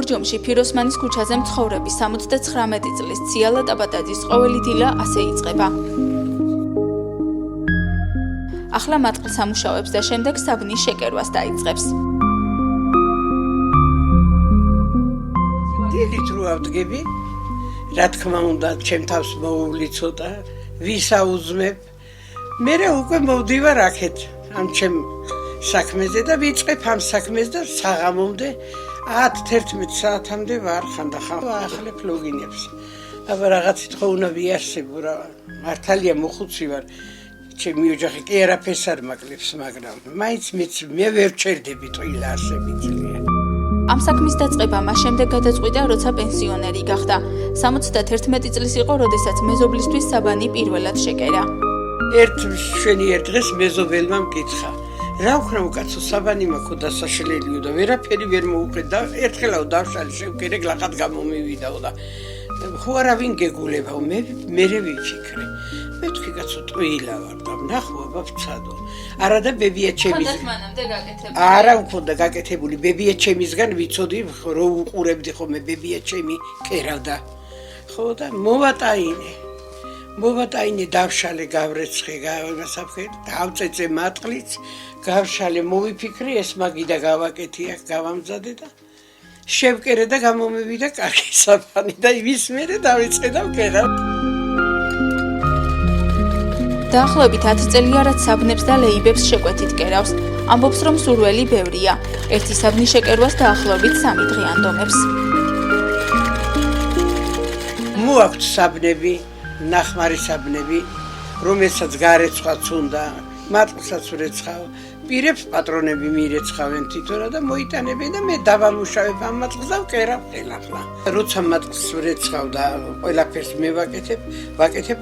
ბორჯომში ფიროსმანის ქუჩაზე მცხოვრების 79 წლის ციალა ტაბატაძის ყოველი დილა ასე იწყება. ახლა მატყლს ამუშავებს და შემდეგ საბნის შეკერვას დაიწყებს. დილით რო ავდგები, რა თქმა უნდა, ჩემ თავს მოუვლიცოდა, ვისაუზმებ. მერე უკვე მოვდივარ აქეთ, ამ ჩემ საქმეზე და ვიწყებ ამ საქმეს და საღამომდე 10-11 საათამდე ვარ ხანდახან ახალებ ლოგინებს. აბა რაღაცით ხო უნდა ვიარსებო რა, მართალია მოხუცი ვარ. ჩემი ოჯახი კი არაფერს არ მაკლებს, მაგრამ მაინც მე ვერ ჩერდები ტყილა არსები ძლია. ამ საქმის დაწყება მას შემდეგ გადაწყვიტა, როცა პენსიონერი გახდა. 71 წლის იყო, როდესაც მეზობლისთვის საბანი პირველად შეკერა. ერთ დღეს მეზობელმა მკითხა, რა ვქნა უკაცო საბანი მაქვს დასაშლელიო და ვერაფერი ვერ მოუყედ და ერთხელაო დავშალი შევკერე გლახად გამომივიდაო და ხო არავინ გეგულებაო მე ვიფიქრე. მე თქვი კაცო ტყილა ვარ და ნახო აბა ვცადო. არა და ბებია ჩემის არა მქონდა გაკეთებული ბებია ჩემისგან ვიცოდი რო უყურებდი ხოლმე ბებია ჩემი კერავდა. ხო და მოვატაინე დავშალე გავრეცხე გასაფხე დავწეწე მატყლიც გავშალე მოვიფიქრე ეს მაგიდა გავაკეთი აქ გავამზადე და შევკერე და გამომივიდა კარგი საფანი და იმის მერე დავიწყე და ვკერავ. დაახლოებით 10 წელია რაც საბნებს და ლეიბებს შეკვეთით კერავს. ამბობს რომ სურველი ბევრია. ერთი საბნის შეკერვას დაახლოებით 3 დღე ანდომებს. მოაქვთ საბნები, ნახმარი საბნები, რომელსაც გარეცხაც უნდა, მატყლსაც ვრეცხავ, პირებს პატრონები მირეცხავენ თითოეულ და მოიტანებენ და მე დავამუშავებ ამ მატყლს და ვკერავ ხელახლა. როცა მატყლს ვრეცხავ და ყველაფერს მე ვაკეთებ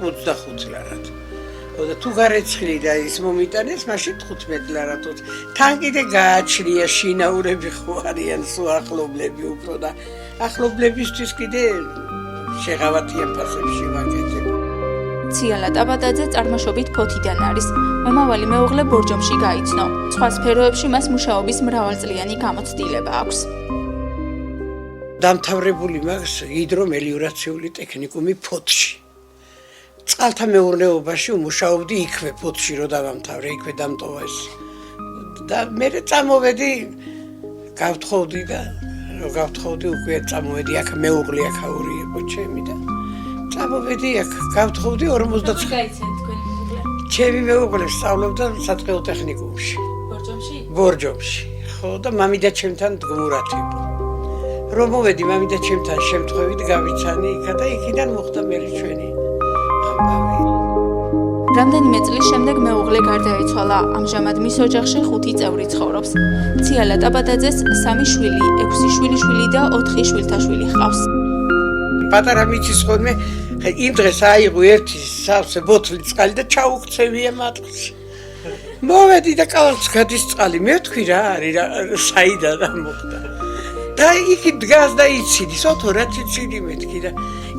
25 ლარად. და თუ გარეცხლი და ის მომიტანეს, მაშინ 15 ლარად. თან კიდე გააჩნია შინაურები ხო არიან სულ ახლობლები უფრო და ახლობლებისთვის კიდე შეღავათიან ფასებში ვაკეთებ. ციალა ტაბატაძე წარმოშობით ფოთიდან არის. მომავალი მეუღლე ბორჯომში გაიცნო. სხვა სფეროებში მას მუშაობის მრავალწლიანი გამოცდილება აქვს. დამთავრებული მაქვს ჰიდრომელიორაციული ტექნიკუმი ფოთში. წყალთა მეურნეობაში ვმუშაობდი იქვე ფოთში რო დავამთავრე, იქვე დამტოვა ეს. და მე წამოვედი, გავთხოვდი და რო გავთხოვდი უკვე წამოვედი აქ მეუღლე აქაური იყო ჩემი და წამოვედი აქ გავთხოვდი 49 გაიცეთ თქვენი მეუღლე? ჩემი მეუღლე სწავლობდა სატყეო ტექნიკუმში. ბორჯომში. ხო და მამიდა ჩემთან დგმურად იყო. რომ მოვედი მამიდა ჩემთან შემთხვევით გავიცანი იქა და იქიდან მოხდა მე ჩვენი ამბავი. რამდენიმე წლის შემდეგ მეუღლე გარდაიცვალა. ამჟამად მის ოჯახში 5 წევრი ცხოვრობს. ციალა ტაბატაძეს 3 შვილი, 6 შვილიშვილი და 4 შვილთაშვილი ჰყავს. პატარა მიწის ხოლმე იმ დღეს აიღო ერთი სავსე ბოთლი წყალი და ჩაუქცევია მატყლში. მოვედი და კალათს გადის წყალი. მე ვთქვი რა არის რა საიდან რა მოხდა. და იქ დგას და იციდის, ოთო რაც იციდი მეთქი და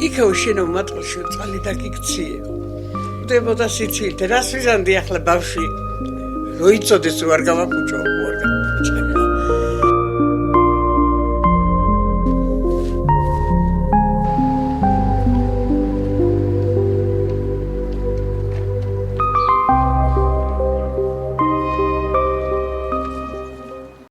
იქაო შენო მატყლში წყალი დაგიქციე. დებოდა სიცილით, რას ვიზანდი ახლა ბავშვი, რო იცოდეს რომ არ გავაკუჭო.